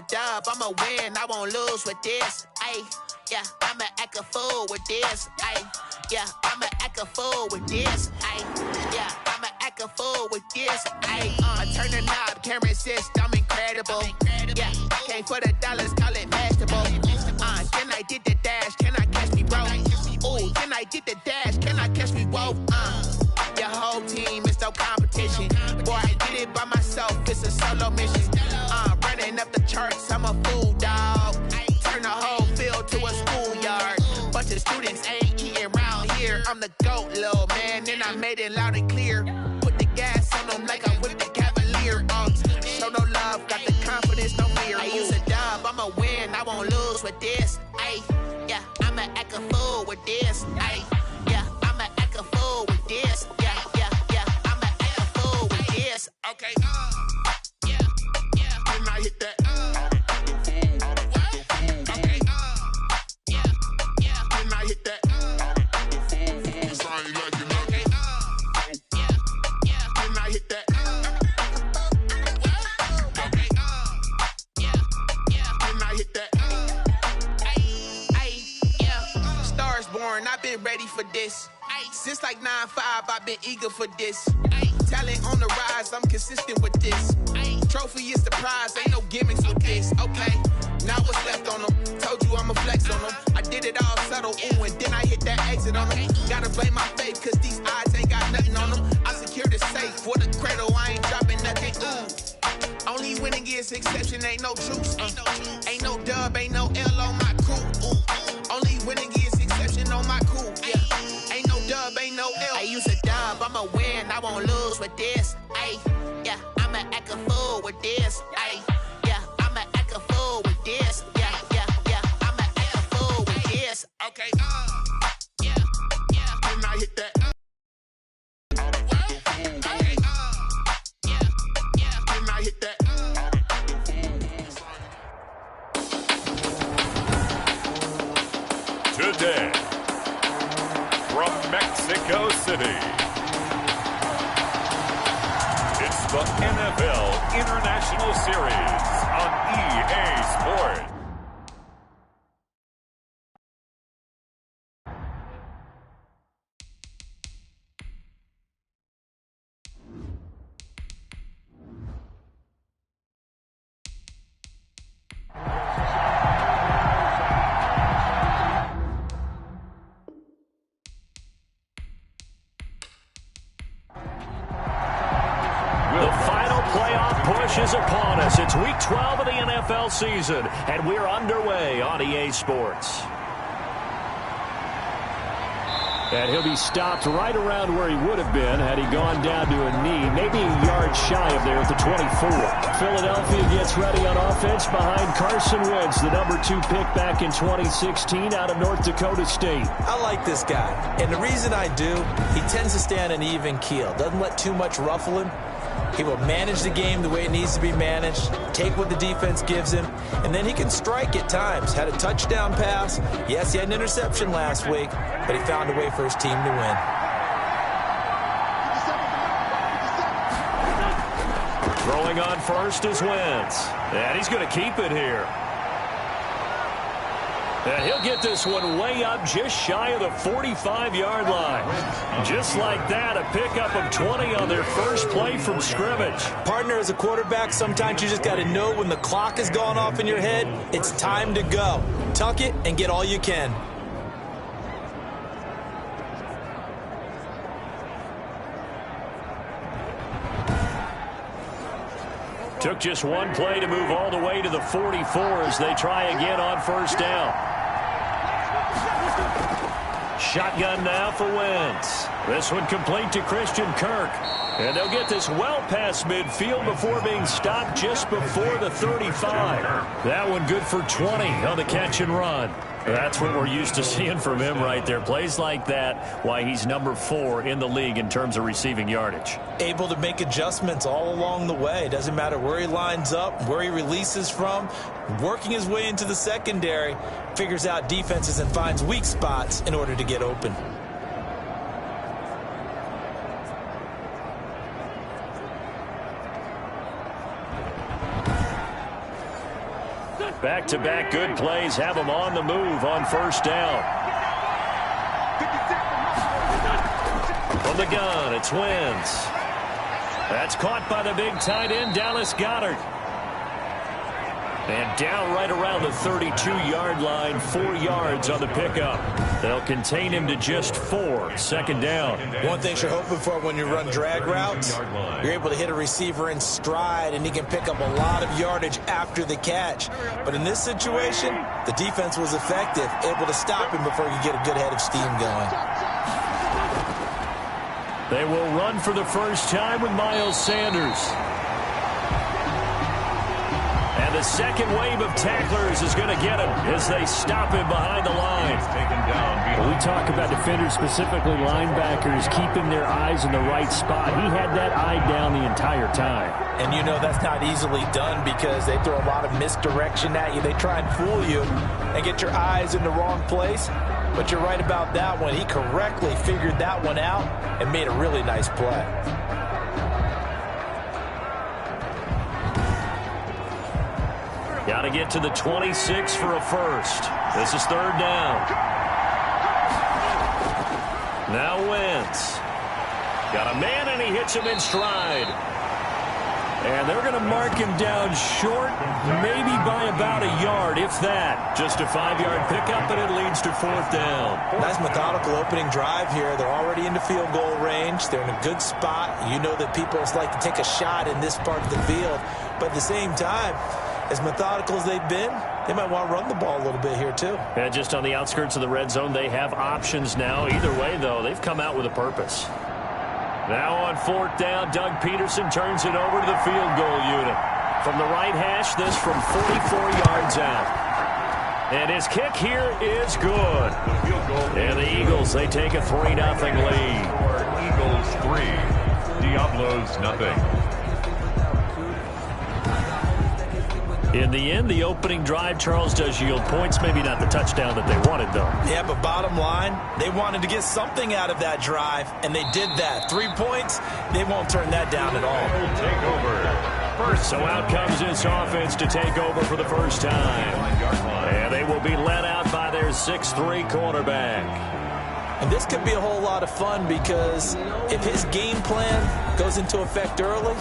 dub, I'ma win, I won't lose with this. Ayy, yeah, I'ma act a fool with this. Ayy, yeah, I'ma act a fool with this. Ayy, yeah, I'ma act a fool with this. Ayy, turn the knob, camera assist, I'm incredible. Yeah, came for the dollars, call it vegetable. Then I did the dash, can I catch me, bro? Ooh, then I did the dash, can I catch me, whoa? Your whole team is no competition. Boy, I did it by myself, it's a solo mission. Running up the charts, I'm a fool, dog. Turn the whole field to a schoolyard. Bunch of students ain't eating round here. I'm the GOAT, little man, and I made it loud and clear. Put the gas on them like I'm with the Cavalier. Show no love, got the confidence, no fear. I use a dub, I'ma win, I won't lose with this. Ayy, yeah, I'ma act a fool with this. Ayy, yeah, I'ma act a fool with this. Yeah, yeah, yeah, I'ma act a fool with this. Okay, yeah, yeah, can I hit that? Okay, yeah, yeah, can I hit that? Okay, yeah, yeah, can I hit that? Okay, yeah, yeah, can I hit that? Stars born, I've been ready for this. Since like 9-5, I've been eager for this. Talent on the rise, I'm consistent with this. Trophy is the prize, ain't no gimmicks with this. Okay, now what's left on them? Told you I'ma flex on them. I did it all subtle, ooh, and then I hit that exit on them. Gotta blame my faith, cause these odds ain't got nothing on them. I secured the safe for the cradle, I ain't dropping nothing, ooh. Only winning is exception, ain't no truce. Ain't no dub, ain't no L on my crew, ooh. Only winning is exception on my crew, yeah. Ain't no dub, ain't no L. I use a dub, I'ma win, I won't lose with this. Ayy, yeah, I'ma act a fool with this. Ayy, yeah, I'ma act a fool with this. Yeah, yeah, yeah, I'ma act a fool with this. Okay, yeah, yeah, can I hit that? Okay, yeah, yeah, can I hit that? Today, from Mexico City, it's the NFL International Series on EA Sports. Is upon us. It's week 12 of the NFL season, and we're underway on EA Sports. And he'll be stopped right around where he would have been had he gone down to a knee, maybe a yard shy of there at the 24. Philadelphia gets ready on offense behind Carson Wentz, the number 2 pick back in 2016 out of North Dakota State. I like this guy, and the reason I do, he tends to stay on an even keel, doesn't let too much ruffle him. He will manage the game the way it needs to be managed, take what the defense gives him, and then he can strike at times. Had a touchdown pass. Yes, he had an interception last week, but he found a way for his team to win. Throwing on first is Wentz, and he's going to keep it here. And he'll get this one way up just shy of the 45-yard line. Just like that, a pickup of 20 on their first play from scrimmage. Partner, as a quarterback, sometimes you just got to know when the clock has gone off in your head, it's time to go. Tuck it and get all you can. Took just one play to move all the way to the 44 as they try again on first down. Shotgun now for Wentz. This one complete to Christian Kirk. And they'll get this well past midfield before being stopped just before the 35. That one good for 20 on the catch and run. That's what we're used to seeing from him right there. Plays like that, why he's number 4 in the league in terms of receiving yardage. Able to make adjustments all along the way. Doesn't matter where he lines up, where he releases from. Working his way into the secondary, figures out defenses and finds weak spots in order to get open. Back-to-back good plays have them on the move on first down. From the gun, it's Wentz. That's caught by the big tight end, Dallas Goedert. And down right around the 32-yard line, 4 yards on the pickup. They'll contain him to just 4, second down. One thing you're hoping for when you run drag routes, you're able to hit a receiver in stride, and he can pick up a lot of yardage after the catch. But in this situation, the defense was effective, able to stop him before he could get a good head of steam going. They will run for the first time with Miles Sanders. And the second wave of tacklers is going to get him as they stop him behind the line. When we talk about defenders, specifically linebackers, keeping their eyes in the right spot. He had that eye down the entire time. And you know that's not easily done because they throw a lot of misdirection at you. They try and fool you and get your eyes in the wrong place. But you're right about that one. He correctly figured that one out and made a really nice play. Got to get to the 26 for a first. This is third down. Now Wentz. Got a man, and he hits him in stride. And they're going to mark him down short, maybe by about a yard, if that. Just a 5-yard pickup, and it leads to fourth down. Nice methodical opening drive here. They're already into field goal range. They're in a good spot. You know that people like to take a shot in this part of the field. But at the same time, as methodical as they've been, they might want to run the ball a little bit here, too. Yeah, just on the outskirts of the red zone, they have options now. Either way, though, they've come out with a purpose. Now on fourth down, Doug Peterson turns it over to the field goal unit. From the right hash, this from 44 yards out. And his kick here is good. And the Eagles, they take a 3-0 lead. Eagles 3, Diablos nothing. In the end, the opening drive, Charles, does yield points. Maybe not the touchdown that they wanted, though. Yeah, but bottom line, they wanted to get something out of that drive, and they did that. 3 points, they won't turn that down at all. Take over. So out comes this offense to take over for the first time. And they will be led out by their 6'3" quarterback. And this could be a whole lot of fun because if his game plan goes into effect early,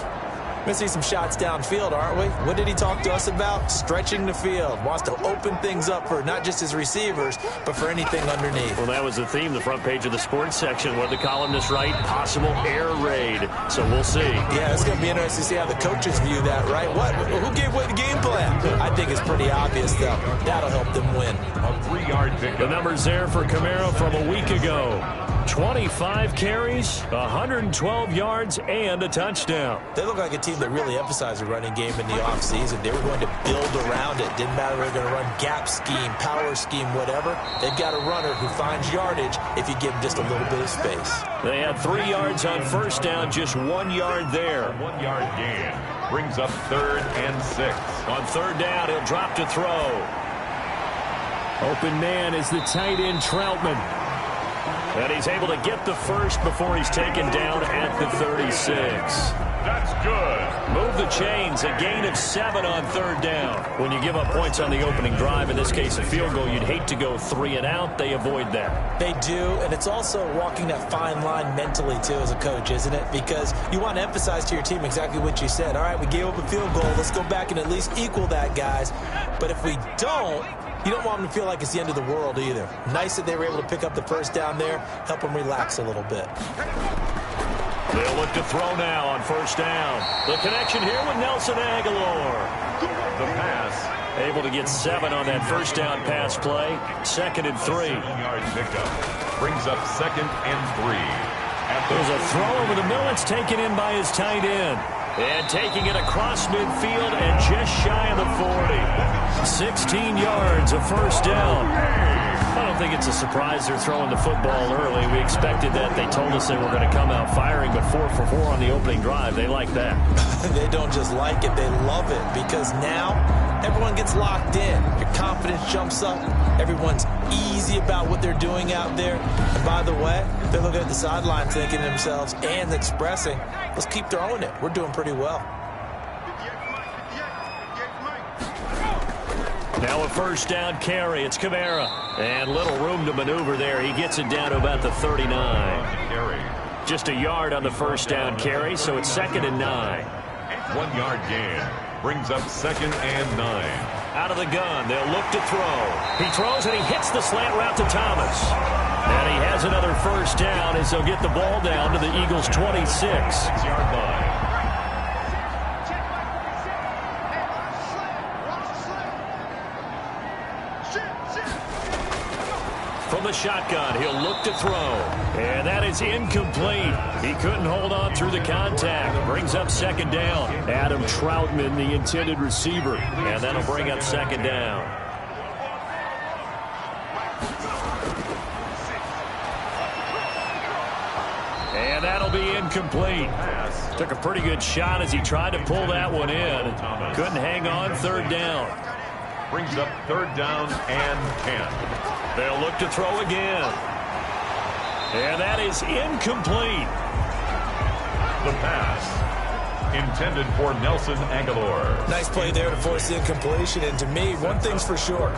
we're going to see some shots downfield, aren't we? What did he talk to us about? Stretching the field. Wants to open things up for not just his receivers, but for anything underneath. Well, that was the theme, the front page of the sports section. What the columnists write, possible air raid. So we'll see. Yeah, it's going to be interesting to see how the coaches view that, right? Who gave away the game plan? I think it's pretty obvious, though. That'll help them win. A 3-yard pickup. The numbers there for Kamara from a week ago. 25 carries, 112 yards, and a touchdown. They look like a team that really emphasized the running game in the offseason. They were going to build around it. Didn't matter if they were going to run gap scheme, power scheme, whatever. They've got a runner who finds yardage if you give him just a little bit of space. They had 3 yards on first down, just 1 yard there. 1 yard gain brings up 3rd and 6. On third down, he'll drop to throw. Open man is the tight end Troutman. And he's able to get the first before he's taken down at the 36. That's good. Move the chains, a gain of 7 on third down. When you give up points on the opening drive, in this case a field goal, you'd hate to go 3 and out. They avoid that. They do, and it's also walking that fine line mentally, too, as a coach, isn't it? Because you want to emphasize to your team exactly what you said. All right, we gave up a field goal. Let's go back and at least equal that, guys. But if we don't, you don't want them to feel like it's the end of the world either. Nice that they were able to pick up the first down there, help them relax a little bit. They'll look to throw now on first down. The connection here with Nelson Aguilar. The pass. Able to get 7 on that first down pass play. 2nd and 3. 7-yard pickup brings up 2nd and 3. There's a throw over the middle. It's taken in by his tight end. And taking it across midfield and just shy of the 40. 16 yards, a first down. I don't think it's a surprise they're throwing the football early. We expected that. They told us they were going to come out firing, but 4 for 4 on the opening drive. They like that. They don't just like it, they love it, because now everyone gets locked in. Your confidence jumps up. Everyone's easy about what they're doing out there. And by the way, they're looking at the sideline thinking to themselves and expressing, let's keep throwing it. We're doing pretty well. Now a first down carry. It's Kamara. And little room to maneuver there. He gets it down to about the 39. Just a yard on the first down carry, so it's 2nd and 9. 1 yard gain. Brings up 2nd and 9. Out of the gun, they'll look to throw. He throws and he hits the slant route to Thomas. And he has another first down as they'll get the ball down to the Eagles' 26. 6-yard line. From the shotgun, he'll look to throw. And that is incomplete. He couldn't hold on through the contact. Brings up 2nd down. Adam Troutman, the intended receiver. And that'll bring up 2nd down. And that'll be incomplete. Took a pretty good shot as he tried to pull that one in. Couldn't hang on. 3rd down. Brings up 3rd down and 10. They'll look to throw again. And that is incomplete. The pass intended for Nelson Aguilar. Nice play there to force the incompletion. And to me, one thing's for sure.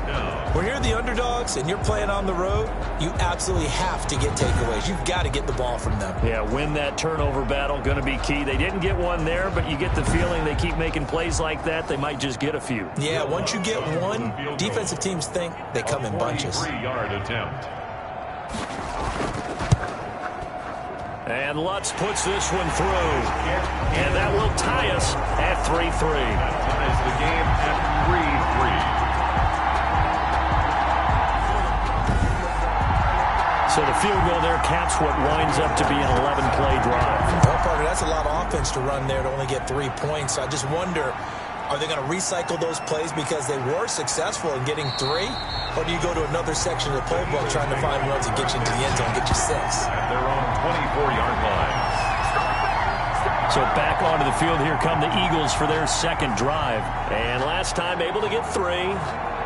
When you're the underdogs and you're playing on the road, you absolutely have to get takeaways. You've got to get the ball from them. Yeah, win that turnover battle, going to be key. They didn't get one there, but you get the feeling they keep making plays like that, they might just get a few. Yeah, once you get one, defensive teams think they come in bunches. 3-yard attempt. And Lutz puts this one through. And that will tie us at 3-3. Ties the game at 3-3. So the field goal there caps what winds up to be an 11-play drive. Well, partner, that's a lot of offense to run there to only get 3 points. So I just wonder, are they going to recycle those plays because they were successful in getting 3? Or do you go to another section of the playbook trying to find runs and get you into the end zone and get you 6? At their own 24-yard line. So back onto the field, here come the Eagles for their 2nd drive. And last time able to get 3.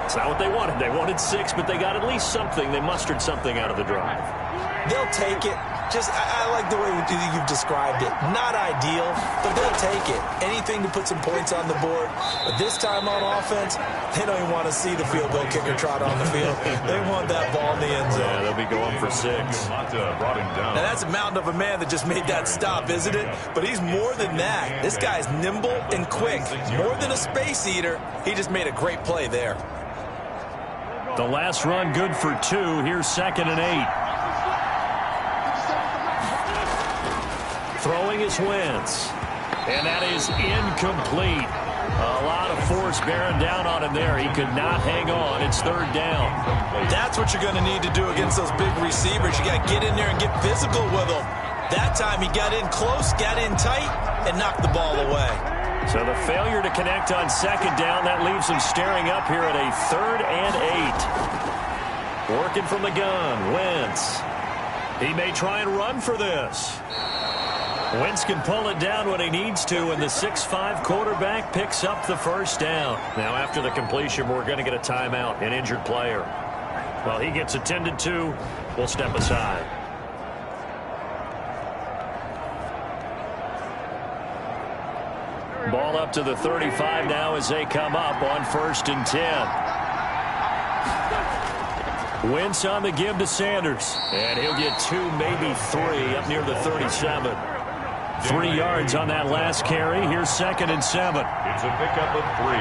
It's not what they wanted. They wanted 6, but they got at least something. They mustered something out of the drive. They'll take it. Just, I like the way you've described it. Not ideal, but they'll take it. Anything to put some points on the board. But this time on offense, they don't even want to see the field goal kicker trot on the field. They want that ball in the end zone. Yeah, they'll be going for 6. Brought him down. Now, that's a mountain of a man that just made that stop, isn't it? But he's more than that. This guy's nimble and quick. More than a space eater. He just made a great play there. The last run good for 2. Here's 2nd and 8. Throwing is Wentz. And that is incomplete. A lot of force bearing down on him there. He could not hang on. It's 3rd down. That's what you're going to need to do against those big receivers. You got to get in there and get physical with them. That time he got in close, got in tight, and knocked the ball away. So the failure to connect on 2nd down, that leaves him staring up here at a 3rd and 8. Working from the gun, Wentz. He may try and run for this. Wentz can pull it down when he needs to, and the 6'5" quarterback picks up the first down. Now, after the completion, we're going to get a timeout, an injured player. While he gets attended to, we'll step aside. Ball up to the 35 now as they come up on 1st and 10. Wentz on the give to Sanders, and he'll get 2, maybe 3 up near the 37. 3 yards on that last carry. Here's 2nd and 7. It's a pickup of 3.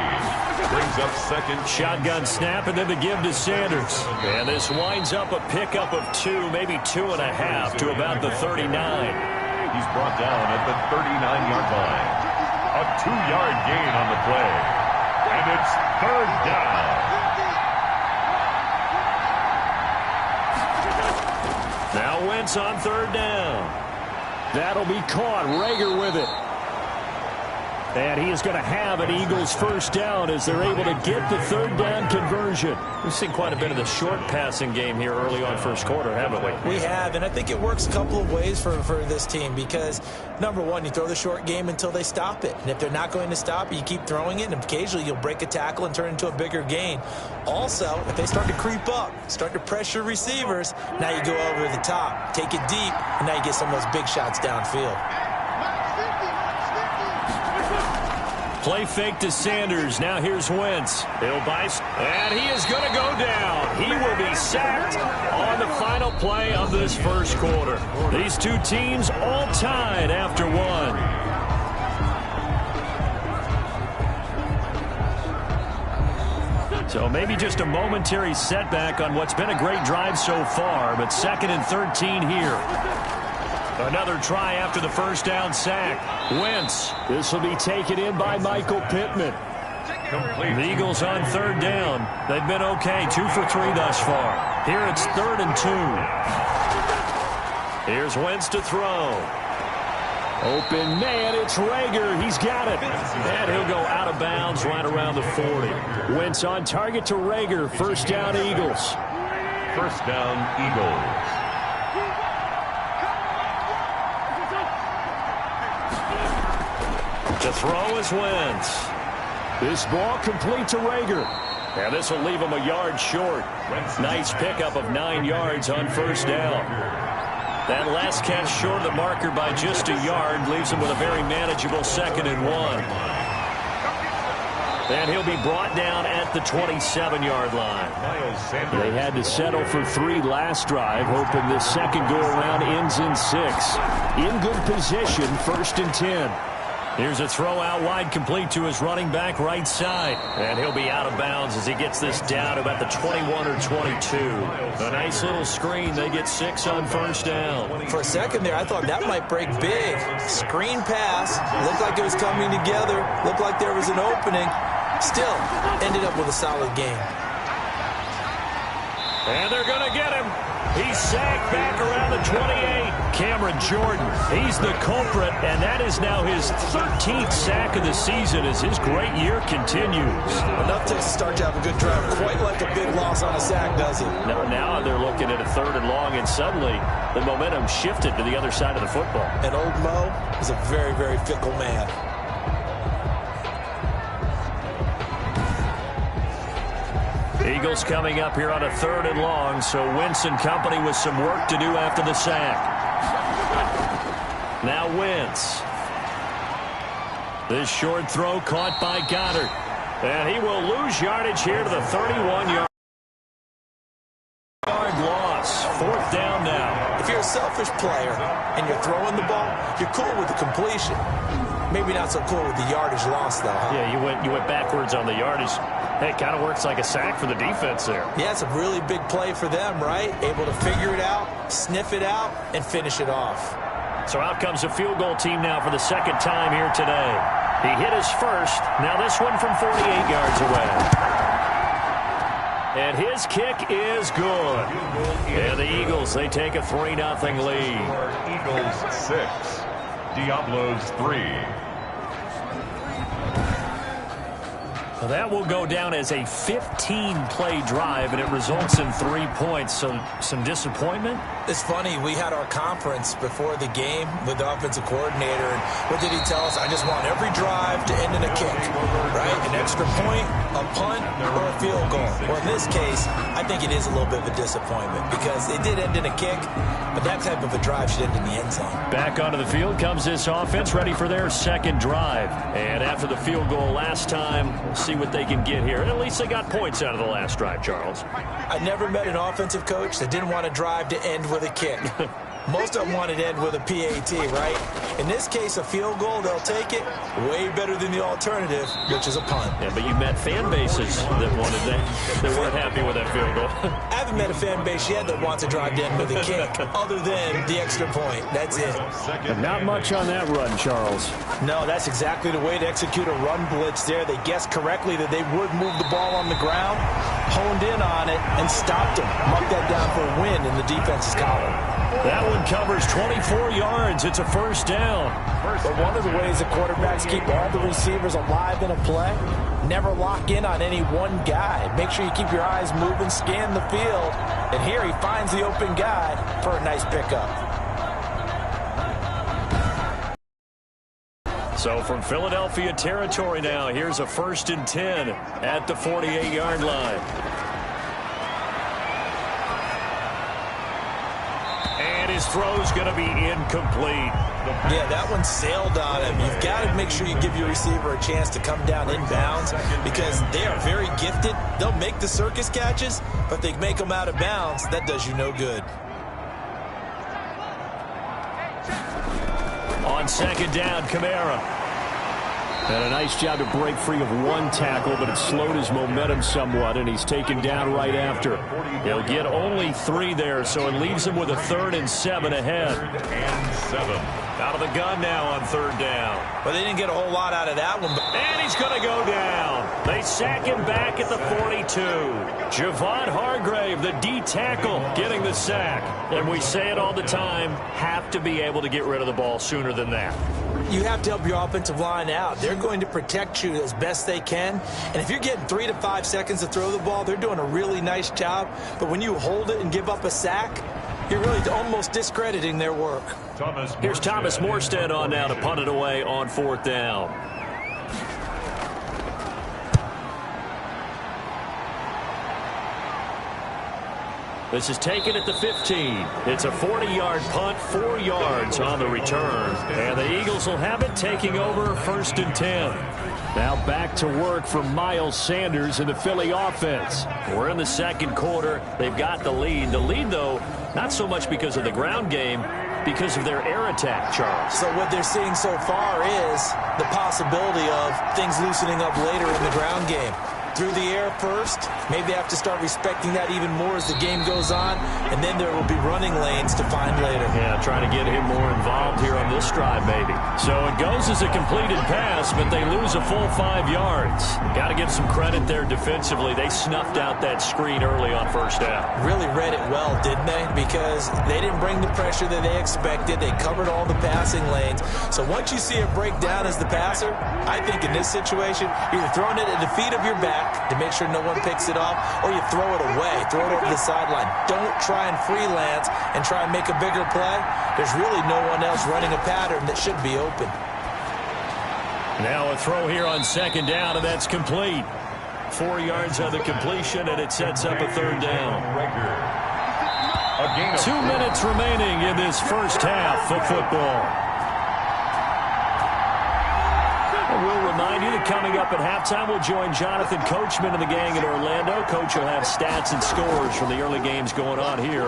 Brings up 2nd. Shotgun snap and then the give to Sanders. And this winds up a pickup of 2, maybe 2.5 to about the 39. He's brought down at the 39-yard line. A 2-yard gain on the play. And it's 3rd down. Now Wentz on 3rd down. That'll be caught. Rager with it. And he is going to have an Eagles first down as they're able to get the 3rd down conversion. We've seen quite a bit of the short passing game here early on first quarter, haven't we? We have, and I think it works a couple of ways for this team because, number one, you throw the short game until they stop it. And if they're not going to stop it, you keep throwing it, and occasionally you'll break a tackle and turn it into a bigger gain. Also, if they start to creep up, start to pressure receivers, now you go over the top, take it deep, and now you get some of those big shots downfield. Play fake to Sanders. Now here's Wentz. He'll bite, and he is going to go down. He will be sacked on the final play of this first quarter. These two teams all tied after one. So maybe just a momentary setback on what's been a great drive so far, but 2nd and 13 here. Another try after the first down sack. Wentz. This will be taken in by Michael Pittman. The Eagles on 3rd down. They've been okay, 2 for 3 thus far. Here it's 3rd and 2. Here's Wentz to throw. Open man, it's Rager. He's got it. And he'll go out of bounds right around the 40. Wentz on target to Rager. First down, Eagles. First down, Eagles. To throw is Wentz. This ball complete to Rager. And this will leave him a yard short. Nice pickup of 9 yards on first down. That last catch short of the marker by just a yard leaves him with a very manageable 2nd and 1. And he'll be brought down at the 27-yard line. They had to settle for 3 last drive, hoping this second go-around ends in 6. In good position, 1st and 10. Here's a throw out wide, complete to his running back right side. And he'll be out of bounds as he gets this down to about the 21 or 22. A nice little screen. They get 6 on first down. For a second there, I thought that might break big. Screen pass. Looked like it was coming together. Looked like there was an opening. Still, ended up with a solid game. And they're going to get him. He's sacked back around the 28. Cameron Jordan, he's the culprit, and that is now his 13th sack of the season as his great year continues. Enough to start to have a good drive. Quite like a big loss on a sack, does it? Now they're looking at a 3rd and long, and suddenly the momentum shifted to the other side of the football. And old Mo is a very, very fickle man. Eagles coming up here on a 3rd and long, so Wentz and company with some work to do after the sack. Now Wentz. This short throw caught by Goddard. And he will lose yardage here to the 31-yard loss. 4th down now. If you're a selfish player and you're throwing the ball, you're cool with the completion. Maybe not so cool with the yardage loss, though. Huh? Yeah, you went backwards on the yardage. Hey, it kind of works like a sack for the defense there. Yeah, it's a really big play for them, right? Able to figure it out, sniff it out, and finish it off. So out comes the field goal team now for the 2nd time here today. He hit his first. Now this one from 48 yards away. And his kick is good. And the Eagles, they take a 3-0 lead. Eagles 6, Diablos 3. Well, that will go down as a 15-play drive, and it results in 3 points. So some disappointment? It's funny. We had our conference before the game with the offensive coordinator, and what did he tell us? I just want every drive to end in a kick, right? An extra point, a punt, or a field goal. Well, in this case, I think it is a little bit of a disappointment because it did end in a kick, but that type of a drive should end in the end zone. Back onto the field comes this offense, ready for their 2nd drive. And after the field goal last time, we'll see what they can get here. And at least they got points out of the last drive, Charles. I never met an offensive coach that didn't want a drive to end with a kick. Most of them wanted to end with a PAT, right? In this case, a field goal, they'll take it. Way better than the alternative, which is a punt. Yeah, but you met fan bases that wanted that. They weren't happy with that field goal. I haven't met a fan base yet that wants a drive to end with a kick, other than the extra point. That's it. But not much on that run, Charles. No, that's exactly the way to execute a run blitz there. They guessed correctly that they would move the ball on the ground, honed in on it, and stopped them. Marked that down for a win in the defense's column. That one covers 24 yards. It's a 1st down. But one of the ways the quarterbacks keep all the receivers alive in a play, never lock in on any one guy. Make sure you keep your eyes moving, scan the field. And here he finds the open guy for a nice pickup. So from Philadelphia territory now, here's a 1st and 10 at the 48-yard line. his throw's going to be incomplete. Yeah, that one sailed on him. You've got to make sure you give your receiver a chance to come down inbounds because they are very gifted. They'll make the circus catches, but they make them out of bounds. That does you no good. On second down, Kamara. And a nice job to break free of one tackle, but it slowed his momentum somewhat, and he's taken down right after. He'll get only 3 there, so it leaves him with a 3rd and 7 ahead. 3rd and 7. Out of the gun now on 3rd down. Well, they didn't get a whole lot out of that one. And he's going to go down. They sack him back at the 42. Javon Hargrave, the D tackle, getting the sack. And we say it all the time, have to be able to get rid of the ball sooner than that. You have to help your offensive line out. They're going to protect you as best they can. And if you're getting 3 to 5 seconds to throw the ball, they're doing a really nice job. But when you hold it and give up a sack, you're really almost discrediting their work. Here's Thomas Morstead on now to punt it away on 4th down. This is taken at the 15. It's a 40-yard punt, 4 yards on the return. And the Eagles will have it, taking over 1st and 10. Now back to work for Miles Sanders and the Philly offense. We're in the 2nd quarter. They've got the lead. The lead, though, not so much because of the ground game, because of their air attack, Charles. So what they're seeing so far is the possibility of things loosening up later in the ground game. Through the air first, maybe they have to start respecting that even more as the game goes on, and then there will be running lanes to find later. Yeah, trying to get him more involved here on this drive, maybe. So it goes as a completed pass, but they lose a full 5 yards. Got to give some credit there defensively. They snuffed out that screen early on 1st down. Really read it well, didn't they? Because they didn't bring the pressure that they expected. They covered all the passing lanes. So once you see it break down as the passer, I think in this situation, you're either throwing it at the feet of your back to make sure no one picks it off, or you throw it away, throw it over the sideline. Don't try and freelance and try and make a bigger play. There's really no one else running a pattern that should be open. Now a throw here on 2nd down, and that's complete. 4 yards on the completion, and it sets up a 3rd down. 2 minutes remaining in this 1st half of football. We'll remind you that coming up at halftime, we'll join Jonathan Coachman and the gang in Orlando. Coach will have stats and scores from the early games going on here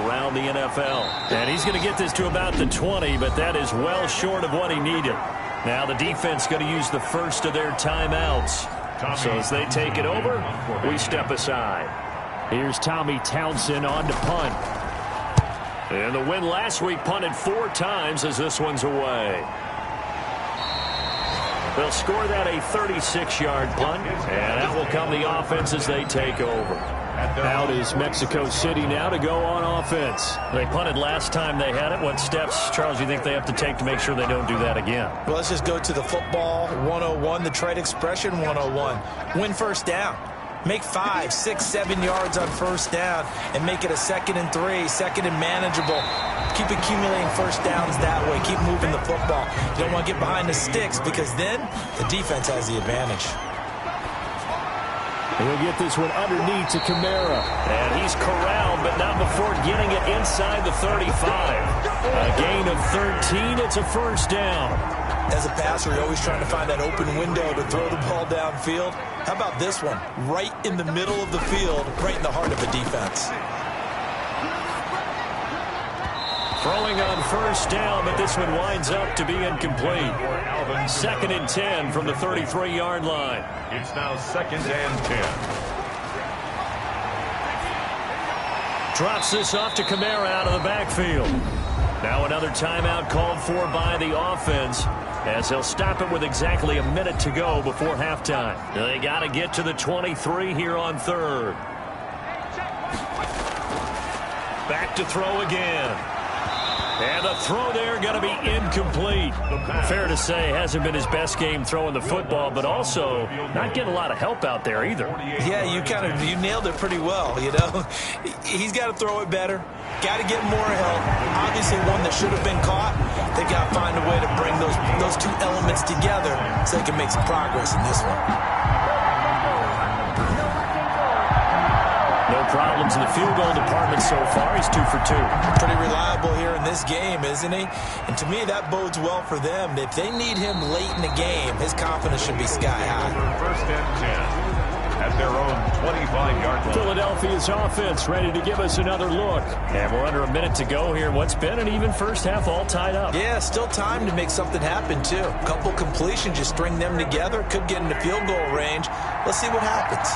around the NFL. And he's going to get this to about the 20, but that is well short of what he needed. Now the defense going to use the first of their timeouts. So as they take it over, we step aside. Here's Tommy Townsend on to punt. And the win last week punted 4 times as this one's away. They'll score that a 36-yard punt, and out will come the offense as they take over. Out is Mexico City now to go on offense. They punted last time they had it. What steps, Charles, do you think they have to take to make sure they don't do that again? Well, let's just go to the football 101, the trade expression 101. Win 1st down. Make 5, 6, 7 yards on 1st down and make it a 2nd and 3, 2nd and manageable. Keep accumulating 1st downs that way. Keep moving the football. You don't want to get behind the sticks because then the defense has the advantage. He'll get this one underneath to Kamara. And he's corralled, but not before getting it inside the 35. A gain of 13. It's a 1st down. As a passer, you're always trying to find that open window to throw the ball downfield. How about this one? Right in the middle of the field, right in the heart of the defense. Throwing on 1st down, but this one winds up to be incomplete. 2nd and 10 from the 33-yard line. It's now 2nd and 10. Drops this off to Kamara out of the backfield. Now another timeout called for by the offense, as they'll stop it with exactly a minute to go before halftime. They got to get to the 23 here on 3rd. Back to throw again. And the throw there going to be incomplete. Fair to say, hasn't been his best game throwing the football, but also not getting a lot of help out there either. Yeah, you nailed it pretty well, you know. He's got to throw it better. Got to get more help. Obviously one that should have been caught. They got to find a way to bring those 2 elements together so they can make some progress in this one. No problems in the field goal department so far. He's 2 for 2. Pretty reliable here in this game, isn't he? And to me, that bodes well for them. If they need him late in the game, his confidence should be sky high. First and 10 at their own 25-yard line. Philadelphia's offense ready to give us another look. And we're under a minute to go here. What's been an even first half, all tied up. Yeah, still time to make something happen, too. A couple completions, just string them together. Could get into field goal range. Let's see what happens.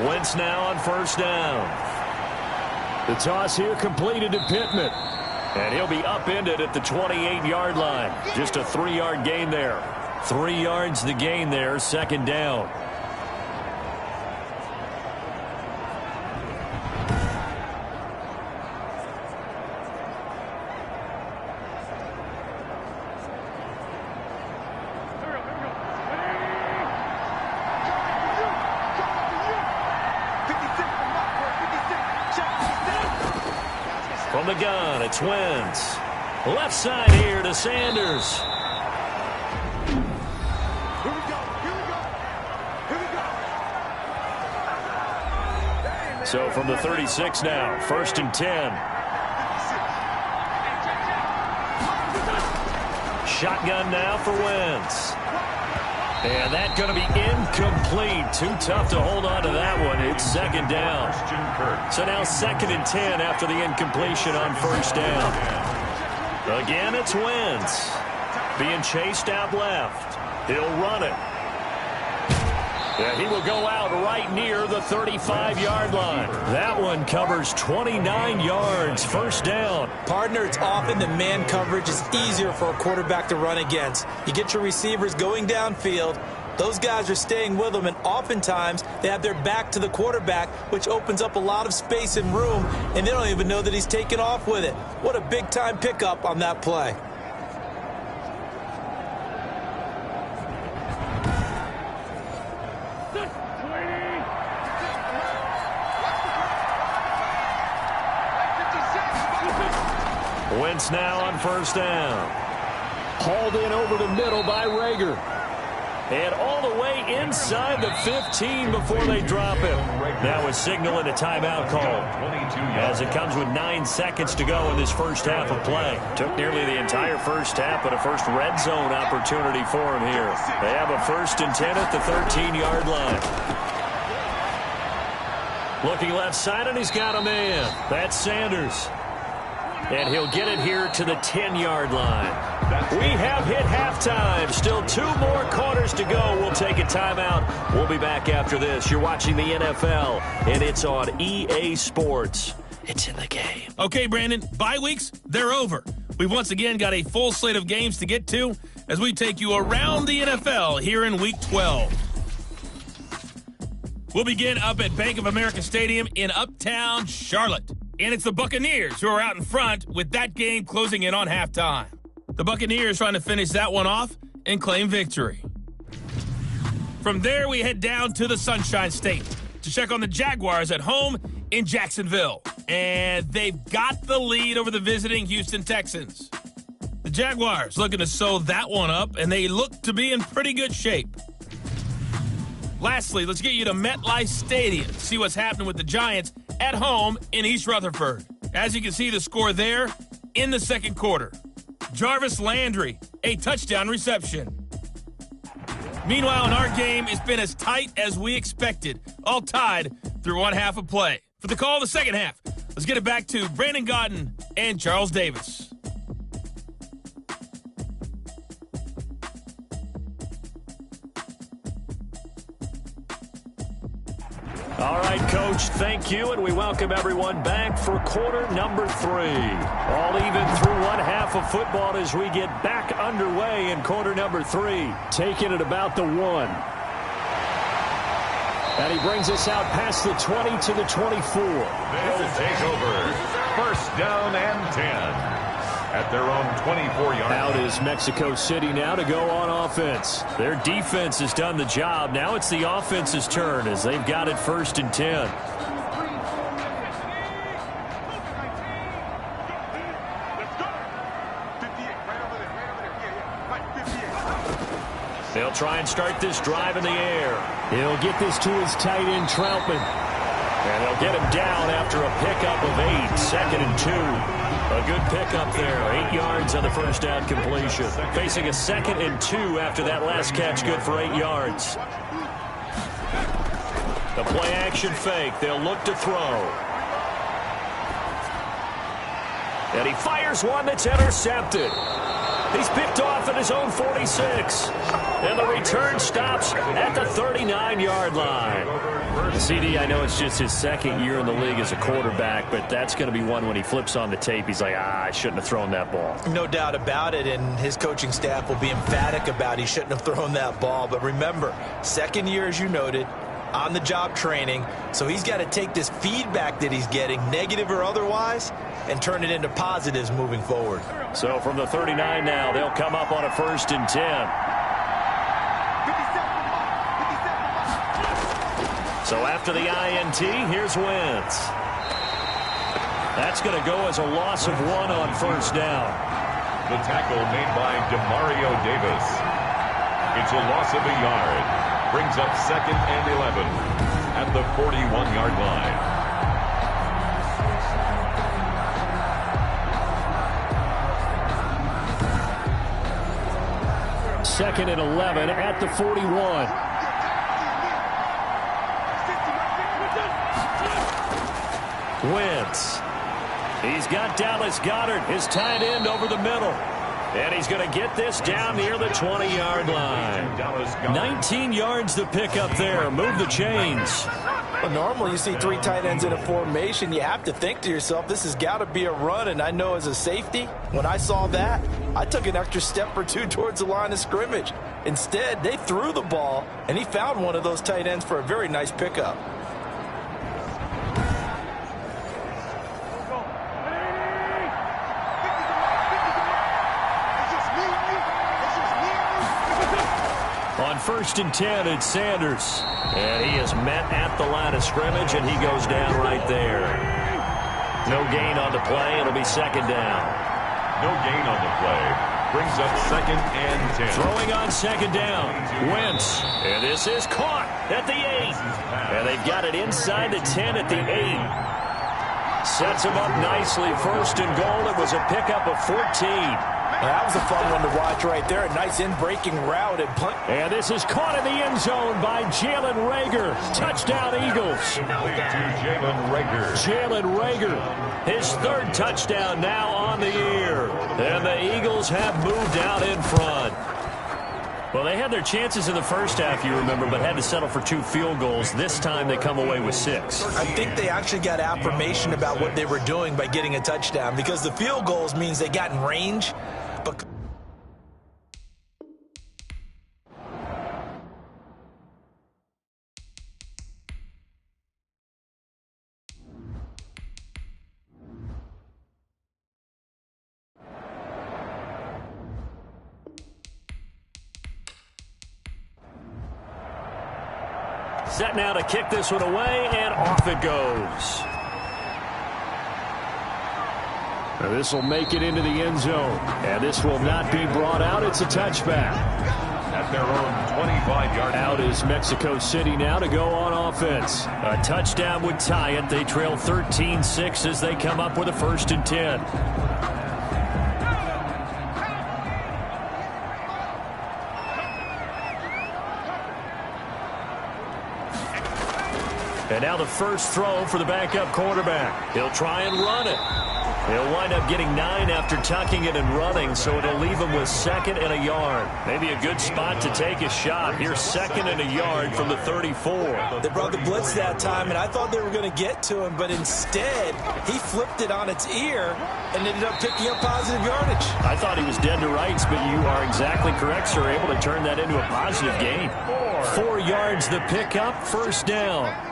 Wentz now on first down. The toss here completed to Pittman. And he'll be upended at the 28-yard line. Just a 3-yard gain there. 3 yards the gain there, second down. From the gun, it's Wentz. Left side here to Sanders. So from the 36 now, first and 10. Shotgun now for Wentz. And that's going to be incomplete. Too tough to hold on to that one. It's second down. So now second and 10 after the incompletion on first down. Again, it's Wentz. Being chased out left. He'll run it. And he will go out right near the 35-yard line. That one covers 29 yards. First down. Partner, it's often the man coverage is easier for a quarterback to run against. You get your receivers going downfield. Those guys are staying with them, and oftentimes they have their back to the quarterback, which opens up a lot of space and room, and they don't even know that he's taken off with it. What a big-time pickup on that play. Wentz now on first down. Hauled in over the middle by Rager. And all the way inside the 15 before they drop him. Now a signal and a timeout call. As it comes with 9 seconds to go in this first half of play. Took nearly the entire first half, but a first red zone opportunity for him here. They have a first and 10 at the 13-yard line. Looking left side, and he's got a man. That's Sanders. And he'll get it here to the 10-yard line. We have hit halftime. Still 2 more quarters to go. We'll take a timeout. We'll be back after this. You're watching the NFL, and it's on EA Sports. It's in the game. Okay, Brandon, bye weeks, they're over. We've once again got a full slate of games to get to as we take you around the NFL here in Week 12. We'll begin up at Bank of America Stadium in Uptown Charlotte. And it's the Buccaneers who are out in front with that game closing in on halftime. The Buccaneers trying to finish that one off and claim victory. From there, we head down to the Sunshine State to check on the Jaguars at home in Jacksonville. And they've got the lead over the visiting Houston Texans. The Jaguars looking to sew that one up, and they look to be in pretty good shape. Lastly, let's get you to MetLife Stadium to see what's happening with the Giants at home in East Rutherford. As you can see the score there in the second quarter. Jarvis Landry, a touchdown reception. Meanwhile, in our game, it's been as tight as we expected, all tied through one half of play. For the call of the second half, let's get it back to Brandon Godden and Charles Davis. All right, Coach, thank you, and we welcome everyone back for quarter number 3. All even through one half of football as we get back underway in quarter number 3. Taking it about the 1. And he brings us out past the 20 to the 24. They'll take over. First down and 10. At their own 24-yard line. Out is Mexico City now to go on offense. Their defense has done the job. Now it's the offense's turn as they've got it first and 10. They'll They'll try and start this drive in the air. He'll get this to his tight end, Troutman. And they'll get him down after a pickup of 8, 2nd and 2. A good pickup there, 8 yards on the first down completion. Facing a 2nd and 2 after that last catch, good for 8 yards. The play action fake, they'll look to throw. And he fires one that's intercepted. He's picked off at his own 46. And the return stops at the 39-yard line. CD, I know it's just his 2nd year in the league as a quarterback, but that's going to be one when he flips on the tape. He's like, I shouldn't have thrown that ball. No doubt about it, and his coaching staff will be emphatic about he shouldn't have thrown that ball. But remember, 2nd year, as you noted, on-the-job training, so he's got to take this feedback that he's getting, negative or otherwise, and turn it into positives moving forward. So from the 39 now, they'll come up on a 1st and 10. So after the INT, here's Wentz. That's going to go as a loss of 1 on 1st down. The tackle made by Demario Davis. It's a loss of a yard. Brings up 2nd and 11 at the 41-yard line. 2nd and 11 at the 41. Wentz. He's got Dallas Goedert, his tight end, over the middle. And he's going to get this down near the 20-yard line. 19 yards to pick up there. Move the chains. Well, normally you see 3 tight ends in a formation. You have to think to yourself, this has got to be a run. And I know as a safety, when I saw that, I took an extra step or 2 towards the line of scrimmage. Instead, they threw the ball, and he found one of those tight ends for a very nice pickup. On 1st and 10, it's Sanders. And he is met at the line of scrimmage, and he goes down right there. No gain on the play. It'll be 2nd down. No gain on the play. Brings up 2nd and 10. Throwing on 2nd down. Wentz. And this is caught at the 8. And they've got it inside the 10 at the 8. Sets him up nicely. 1st and goal. It was a pickup of 14. That was a fun one to watch right there. A nice in-breaking route. And this is caught in the end zone by Jalen Reagor. Touchdown, Eagles. Jalen Reagor, his 3rd touchdown now on the year. And the Eagles have moved out in front. Well, they had their chances in the first half, you remember, but had to settle for 2 field goals. This time they come away with 6. I think they actually got affirmation about what they were doing by getting a touchdown, because the field goals means they got in range. But set now to kick this one away, and off it goes. This will make it into the end zone. And this will not be brought out. It's a touchback. At their own 25-yard line. Out is Mexico City now to go on offense. A touchdown would tie it. They trail 13-6 as they come up with a 1st and 10. And now the first throw for the backup quarterback. He'll try and run it. He'll wind up getting 9 after tucking it and running, so it'll leave him with 2nd and a yard. Maybe a good spot to take a shot. Here's 2nd and a yard from the 34. They brought the blitz that time, and I thought they were going to get to him, but instead, he flipped it on its ear and ended up picking up positive yardage. I thought he was dead to rights, but you are exactly correct, sir. Able to turn that into a positive gain. 4 yards the pickup, 1st down.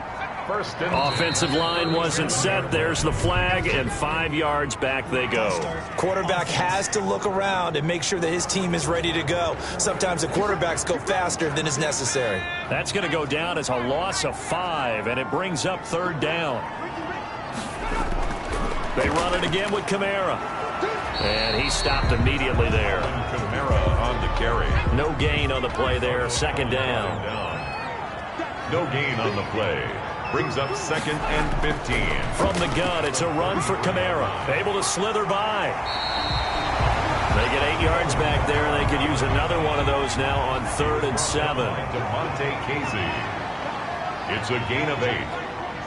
Offensive line wasn't set. There's the flag, and 5 yards back they go. Quarterback has to look around and make sure that his team is ready to go. Sometimes the quarterbacks go faster than is necessary. That's going to go down as a loss of 5, and it brings up 3rd down. They run it again with Kamara. And he stopped immediately there. Kamara on the carry. No gain on the play there. Second down. No gain on the play. Brings up 2nd and 15. From the gun, it's a run for Kamara. Able to slither by. They get 8 yards back there, and they could use another one of those now on 3rd and 7. DeMonte Casey. It's a gain of 8.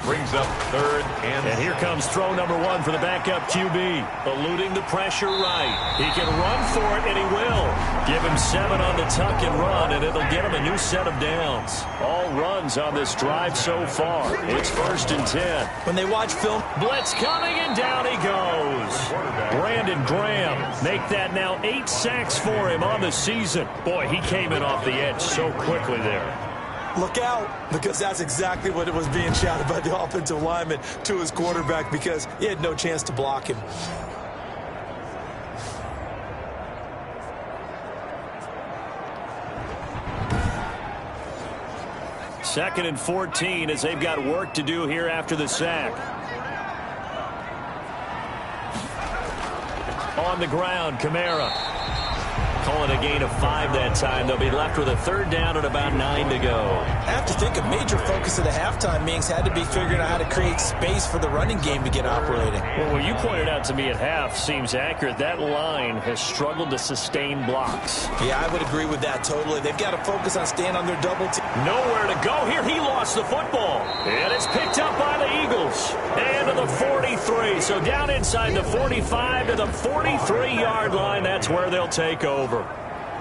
Brings up 3rd and here comes throw number 1 for the backup QB. Eluding the pressure right. He can run for it, and he will. Give him 7 on the tuck and run, and it'll get him a new set of downs. All runs on this drive so far. It's 1st and 10. When they watch film, Blitz coming, and down he goes. Brandon Graham make that now 8 sacks for him on the season. Boy, he came in off the edge so quickly there. look out, because that's exactly what it was being shouted by the offensive lineman to his quarterback, because he had no chance to block him. Second and 14 as they've got work to do here after the sack. On the ground, Kamara. Calling a gain of 5 that time. They'll be left with a 3rd down and about 9 to go. I have to think a major focus of the halftime meetings had to be figuring out how to create space for the running game to get operating. Well, what you pointed out to me at half seems accurate. That line has struggled to sustain blocks. Yeah, I would agree with that totally. They've got to focus on staying on their double team. Nowhere to go here. He lost the football. And it's picked up by the Eagles. And to the 43. So down inside the 45 to the 43-yard line. That's where they'll take over.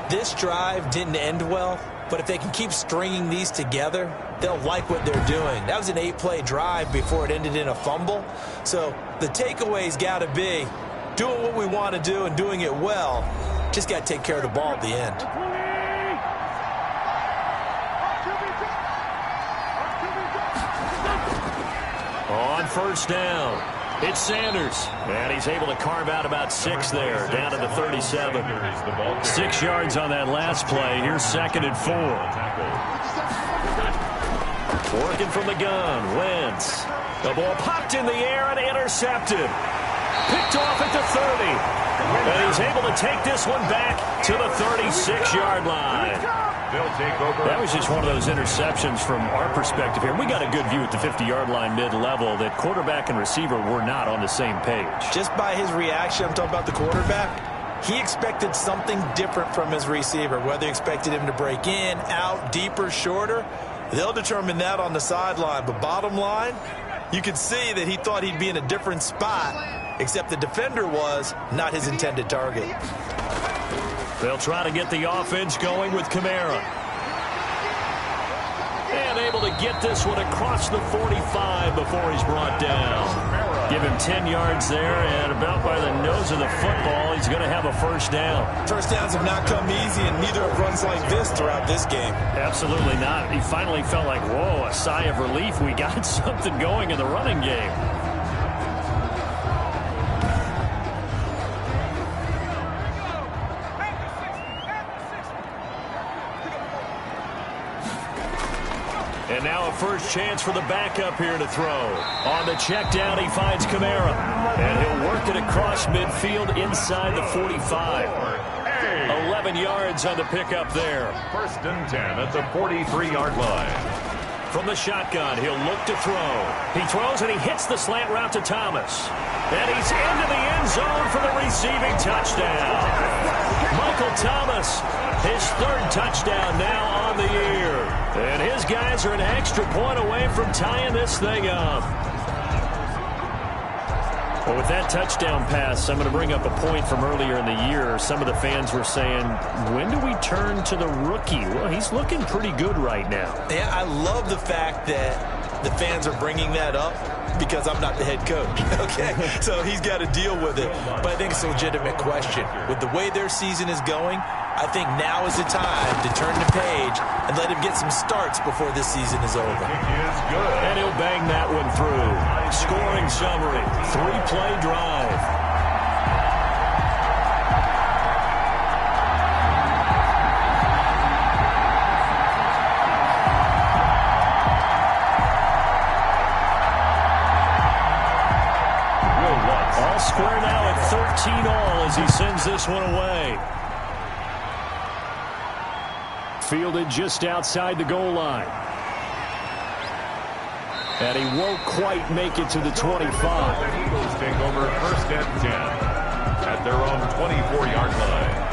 This drive didn't end well, but if they can keep stringing these together, they'll like what they're doing. That was an 8-play drive before it ended in a fumble. So the takeaway's got to be doing what we want to do and doing it well. Just got to take care of the ball at the end. On first down, it's Sanders. And he's able to carve out about 6 there, down to the 37. 6 yards on that last play. Here's 2nd and 4. Working from the gun, Wentz. The ball popped in the air and intercepted. Picked off at the 30. And he's able to take this one back to the 36-yard line. That was just one of those interceptions from our perspective here. We got a good view at the 50-yard line mid-level that quarterback and receiver were not on the same page. Just by his reaction, I'm talking about the quarterback, he expected something different from his receiver, whether he expected him to break in, out, deeper, shorter. They'll determine that on the sideline. But bottom line, you can see that he thought he'd be in a different spot, except the defender was not his intended target. They'll try to get the offense going with Kamara. And able to get this one across the 45 before he's brought down. Give him 10 yards there, and about by the nose of the football, he's going to have a first down. First downs have not come easy, and neither have runs like this throughout this game. Absolutely not. He finally felt like, whoa, a sigh of relief. We got something going in the running game. And now a first chance for the backup here to throw. On the check down, he finds Kamara. And he'll work it across midfield inside the 45. 11 yards on the pickup there. 1st and 10 at the 43-yard line. From the shotgun, he'll look to throw. He throws and he hits the slant route to Thomas. And he's into the end zone for the receiving touchdown. Michael Thomas, his 3rd touchdown now on the year. And his guys are an extra point away from tying this thing up. Well, with that touchdown pass, I'm going to bring up a point from earlier in the year. Some of the fans were saying, when do we turn to the rookie? Well, he's looking pretty good right now. Yeah, I love the fact that the fans are bringing that up because I'm not the head coach, okay? So he's got to deal with it. But I think it's a legitimate question. With the way their season is going, I think now is the time to turn the page and let him get some starts before this season is over. And he'll bang that one through. Scoring summary, 3-play drive. square now at 13 all as he sends this one away. Fielded just outside the goal line. And he won't quite make it to the 25. The Eagles take over first and 10 at their own 24-yard line.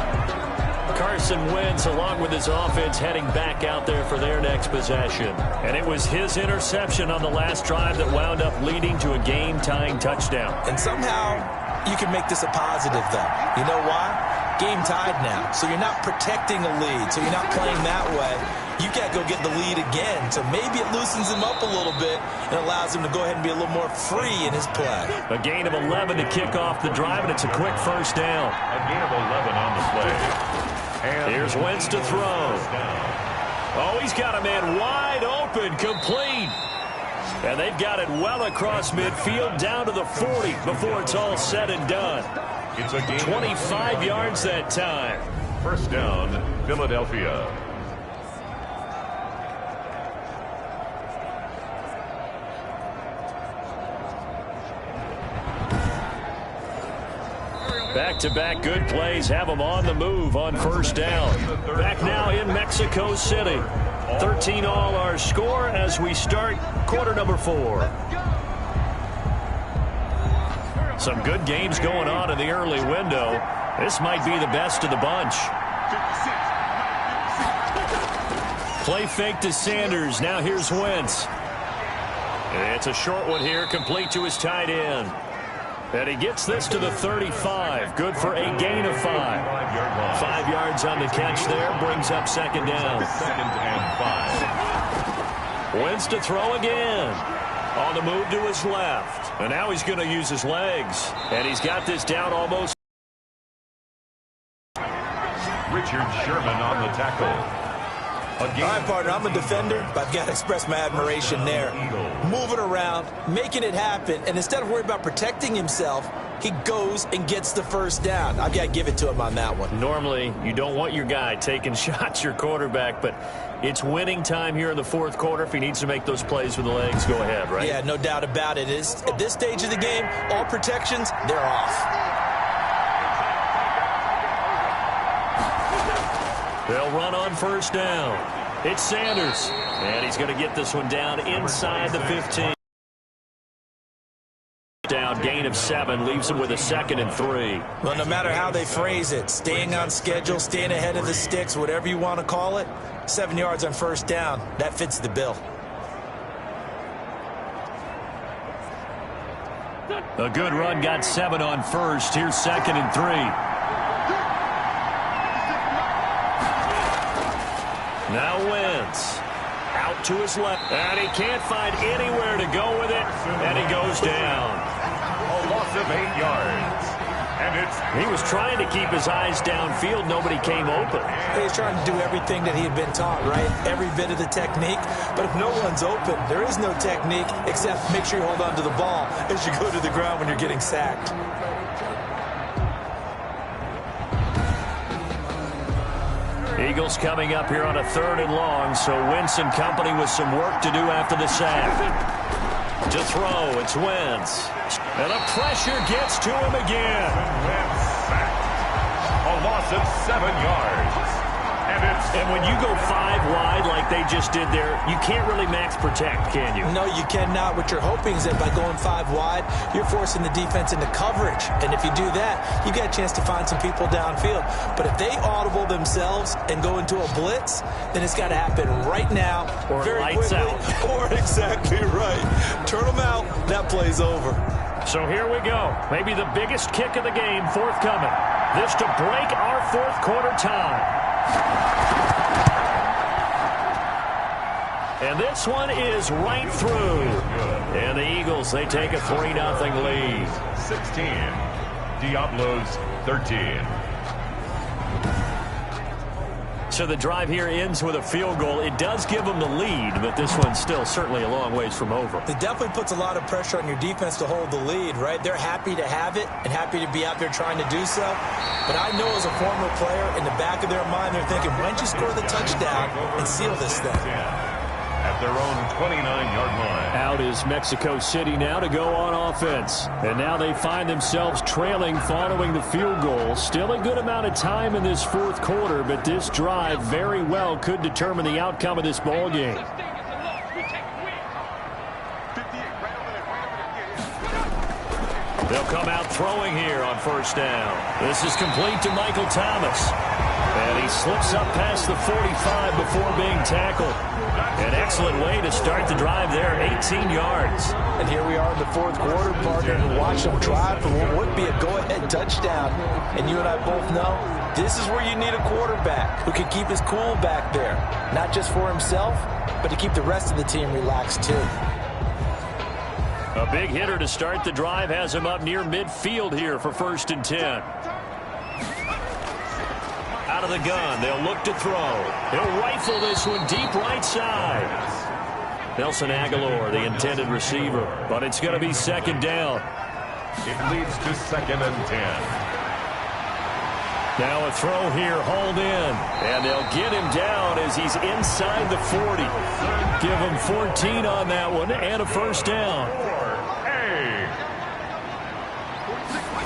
Carson Wentz, along with his offense, heading back out there for their next possession. And it was his interception on the last drive that wound up leading to a game-tying touchdown. And somehow you can make this a positive, though. You know why? Game tied now. So you're not protecting a lead. So you're not playing that way. You got to go get the lead again. So maybe it loosens him up a little bit and allows him to go ahead and be a little more free in his play. A gain of 11 to kick off the drive, and it's a quick first down. A gain of 11 on the play. And here's Wentz to throw. Oh, he's got a man wide open, complete. And they've got it well across midfield down to the 40 before it's all said and done. It's a gain 25 yards that time. First down, Philadelphia. Back-to-back good plays have them on the move on first down. Back now in Mexico City. 13 all our score as we start quarter number 4. Some good games going on in the early window. This might be the best of the bunch. Play fake to Sanders. Now here's Wentz. It's a short one here, complete to his tight end. And he gets this to the 35. Good for a gain of 5. 5 yards on the catch there. Brings up second down. Second and 5. Wentz to throw again. On the move to his left. And now he's going to use his legs. And he's got this down almost. Richard Sherman on the tackle. All right, partner, I'm a defender, but I've got to express my admiration there. Moving around, making it happen, and instead of worrying about protecting himself, he goes and gets the first down. I've got to give it to him on that one. Normally, you don't want your guy taking shots, your quarterback, but it's winning time here in the fourth quarter. If he needs to make those plays with the legs, go ahead, right? Yeah, no doubt about it. At this stage of the game, all protections, they're off. They'll run on first down. It's Sanders. And he's going to get this one down inside the 15. Down, gain of 7, leaves him with a 2nd and 3. Well, no matter how they phrase it, staying on schedule, staying ahead of the sticks, whatever you want to call it, 7 yards on first down, that fits the bill. A good run, got 7 on first. Here's 2nd and 3. Now Wentz out to his left, and he can't find anywhere to go with it, and he goes down. A loss of 8 yards. And he was trying to keep his eyes downfield. Nobody came open. He's trying to do everything that he had been taught, right? Every bit of the technique. But if no one's open, there is no technique except make sure you hold on to the ball as you go to the ground when you're getting sacked. Eagles coming up here on a 3rd and long, so Wentz and company with some work to do after the sack. To throw, it's Wentz. And the pressure gets to him again. Wentz sacked. A loss of 7 yards. And when you go 5 wide like they just did there, you can't really max protect, can you? No, you cannot. What you're hoping is that by going 5 wide, you're forcing the defense into coverage. And if you do that, you get a chance to find some people downfield. But if they audible themselves and go into a blitz, then it's got to happen right now, or very lights quickly, out. Or exactly right. Turn them out, that play's over. So here we go. Maybe the biggest kick of the game forthcoming. This to break our fourth quarter tie. And this one is right through. And the Eagles, they take a 3-0 lead. 16. Diablos 13. So the drive here ends with a field goal. It does give them the lead, but this one's still certainly a long ways from over. It definitely puts a lot of pressure on your defense to hold the lead, right? They're happy to have it and happy to be out there trying to do so. But I know as a former player, in the back of their mind, they're thinking, why don't you score the touchdown and seal this thing? At their own 29-yard line. Out is Mexico City now to go on offense. And now they find themselves trailing following the field goal. Still a good amount of time in this fourth quarter, but this drive very well could determine the outcome of this ball game. They'll come out throwing here on first down. This is complete to Michael Thomas. And he slips up past the 45 before being tackled. An excellent way to start the drive there, 18 yards. And here we are in the fourth quarter, partner, and watch them drive for what would be a go-ahead touchdown. And you and I both know this is where you need a quarterback who can keep his cool back there. Not just for himself, but to keep the rest of the team relaxed too. A big hitter to start the drive has him up near midfield here for 1st and 10. Out of the gun, they'll look to throw. He'll rifle this one deep right side. Nelson Aguilar, the intended receiver, but it's going to be 2nd down. It leads to 2nd and 10. Now a throw here, hauled in, and they'll get him down as he's inside the 40. Give him 14 on that one, and a 1st down.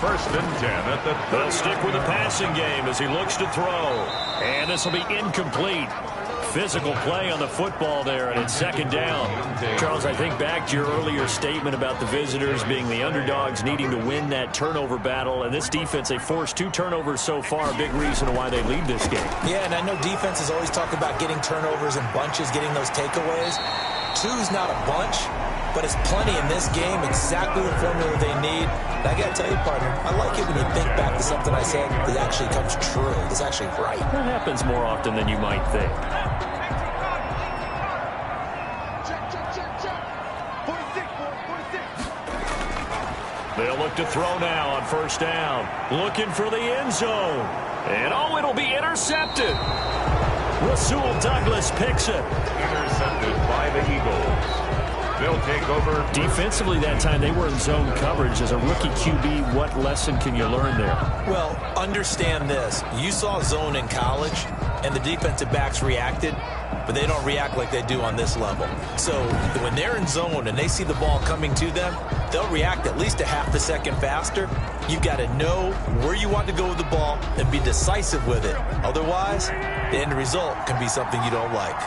1st and 10 at the 30. They'll stick with the passing game as he looks to throw. And this will be incomplete. Physical play on the football there, and it's 2nd down. Charles, I think back to your earlier statement about the visitors being the underdogs needing to win that turnover battle. And this defense, they forced 2 turnovers so far, a big reason why they lead this game. Yeah, and I know defenses always talk about getting turnovers in bunches, getting those takeaways. 2's not a bunch, but it's plenty in this game, exactly the formula they need. And I got to tell you, partner, I like it when you think back to something I said that actually comes true. It's actually right. That happens more often than you might think. They'll look to throw now on 1st down. Looking for the end zone. And, oh, it'll be intercepted. Rasul Douglas picks it. Intercepted by the Eagles. They'll take over. Defensively that time, they were in zone coverage. As a rookie QB, what lesson can you learn there? Well, understand this. You saw zone in college, and the defensive backs reacted, but they don't react like they do on this level. So when they're in zone and they see the ball coming to them, they'll react at least a half a second faster. You've got to know where you want to go with the ball and be decisive with it. Otherwise, the end result can be something you don't like.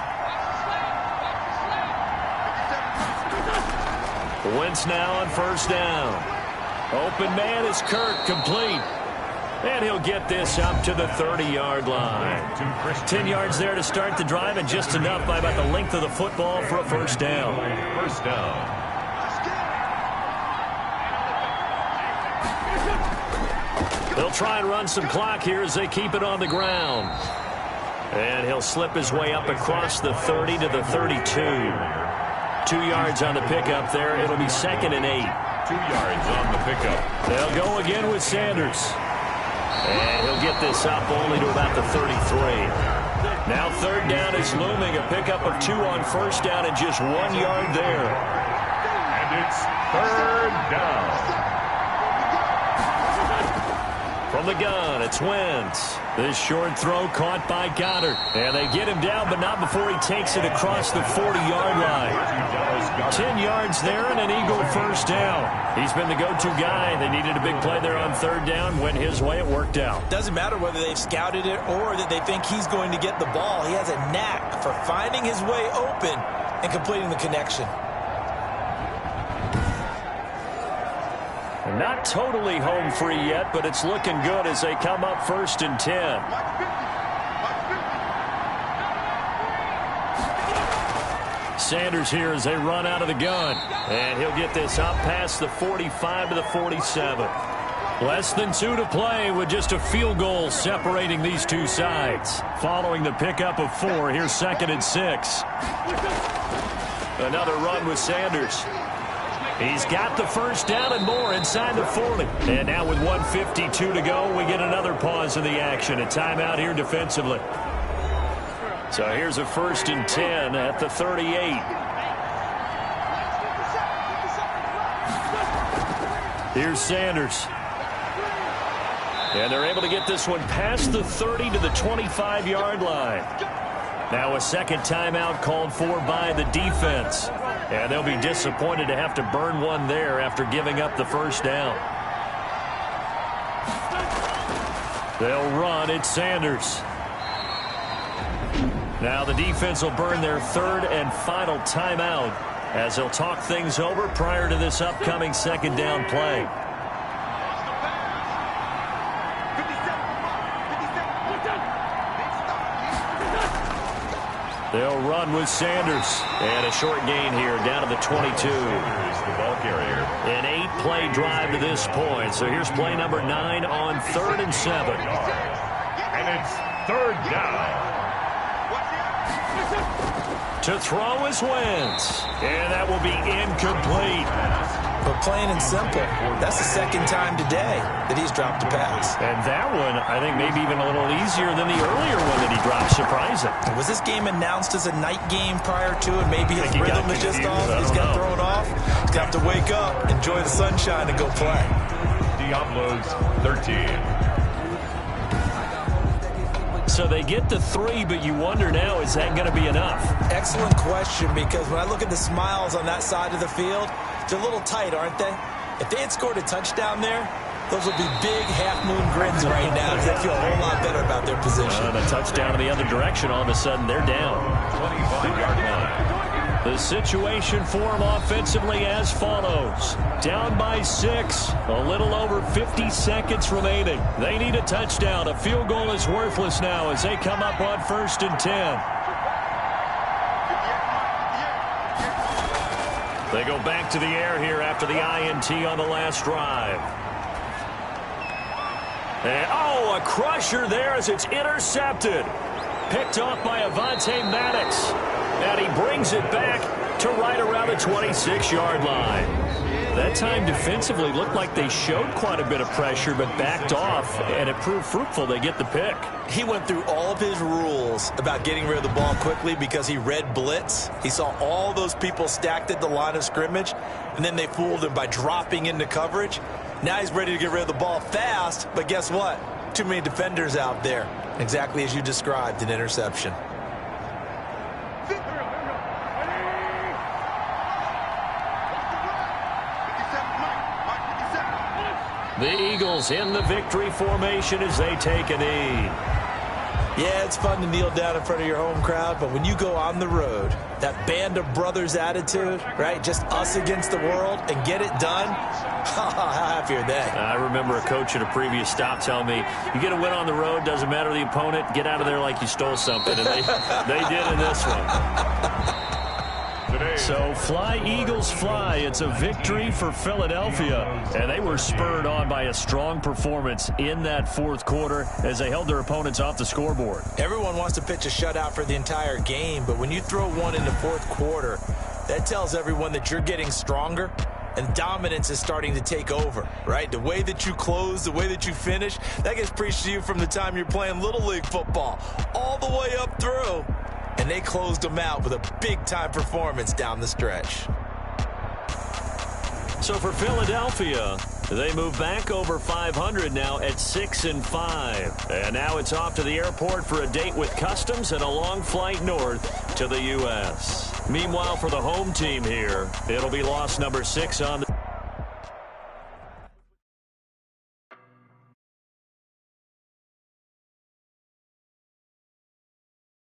Wentz now on 1st down. Open man is Kirk, complete. And he'll get this up to the 30-yard line. 10 yards there to start the drive, and just enough by about the length of the football for a 1st down. 1st down. They'll try and run some clock here as they keep it on the ground. And he'll slip his way up across the 30 to the 32. 2 yards on the pickup there. It'll be 2nd and 8. 2 yards on the pickup. They'll go again with Sanders. And he'll get this up only to about the 33. Now 3rd down is looming. A pickup of 2 on 1st down and just 1 yard there. And it's 3rd down. From the gun, it's Wentz. This short throw caught by Goddard. And they get him down, but not before he takes it across the 40-yard line. 10 yards there and an Eagle 1st down. He's been the go-to guy. They needed a big play there on 3rd down. Went his way, it worked out. Doesn't matter whether they've scouted it or that they think he's going to get the ball. He has a knack for finding his way open and completing the connection. Not totally home free yet, but it's looking good as they come up 1st and 10. Sanders here as they run out of the gun. And he'll get this up past the 45 to the 47. Less than 2 to play with just a field goal separating these two sides. Following the pickup of 4, here's 2nd and 6. Another run with Sanders. He's got the 1st down and more inside the 40. And now with 1:52 to go, we get another pause in the action. A timeout here defensively. So here's a 1st and 10 at the 38. Here's Sanders. And they're able to get this one past the 30 to the 25-yard line. Now a second timeout called for by the defense. And they'll be disappointed to have to burn one there after giving up the first down. They'll run. It's Sanders. Now the defense will burn their third and final timeout as they'll talk things over prior to this upcoming second down play. They'll run with Sanders. And a short gain here down to the 22. Sanders, the ball carrier. An 8-play drive to this point. So here's play number 9 on 3rd and 7. And it's 3rd down. To throw is Wentz. And that will be incomplete. But plain and simple, that's the second time today that he's dropped a pass. And that one, I think, maybe even a little easier than the earlier one that he dropped. Surprising. Was this game announced as a night game prior to it? Maybe his rhythm is just off. He's got thrown off. He's got to wake up, enjoy the sunshine, and go play. Diablos 13. So they get to 3, but you wonder now, is that going to be enough? Excellent question, because when I look at the smiles on that side of the field, they're a little tight, aren't they? If they had scored a touchdown there, those would be big half-moon grins right now because they feel a whole lot better about their position. And a touchdown in the other direction, all of a sudden they're down. 25-yard line. The situation for them offensively as follows. Down by 6, a little over 50 seconds remaining. They need a touchdown. A field goal is worthless now as they come up on 1st and 10. They go back to the air here after the INT on the last drive. And, oh, a crusher there as it's intercepted. Picked off by Avonte Maddox. And he brings it back to right around the 26-yard line. That time defensively looked like they showed quite a bit of pressure but backed off, and it proved fruitful. They get the pick. He went through all of his rules about getting rid of the ball quickly because he read blitz. He saw all those people stacked at the line of scrimmage, and then they fooled him by dropping into coverage. Now he's ready to get rid of the ball fast, but guess what? Too many defenders out there. Exactly as you described, an interception. The Eagles in the victory formation as they take a knee. Yeah, it's fun to kneel down in front of your home crowd, but when you go on the road, that band of brothers attitude, right, just us against the world, and get it done, how happy are they? I remember a coach at a previous stop telling me, you get a win on the road, doesn't matter the opponent, get out of there like you stole something, and they did in this one. So fly, Eagles, fly. It's a victory for Philadelphia. And they were spurred on by a strong performance in that fourth quarter as they held their opponents off the scoreboard. Everyone wants to pitch a shutout for the entire game, but when you throw one in the fourth quarter, that tells everyone that you're getting stronger and dominance is starting to take over, right? The way that you close, the way that you finish, that gets preached to you from the time you're playing Little League football all the way up through. And they closed them out with a big-time performance down the stretch. So for Philadelphia, they move back over 500 now at 6-5. And now it's off to the airport for a date with customs and a long flight north to the U.S. Meanwhile, for the home team here, it'll be loss number 6 on the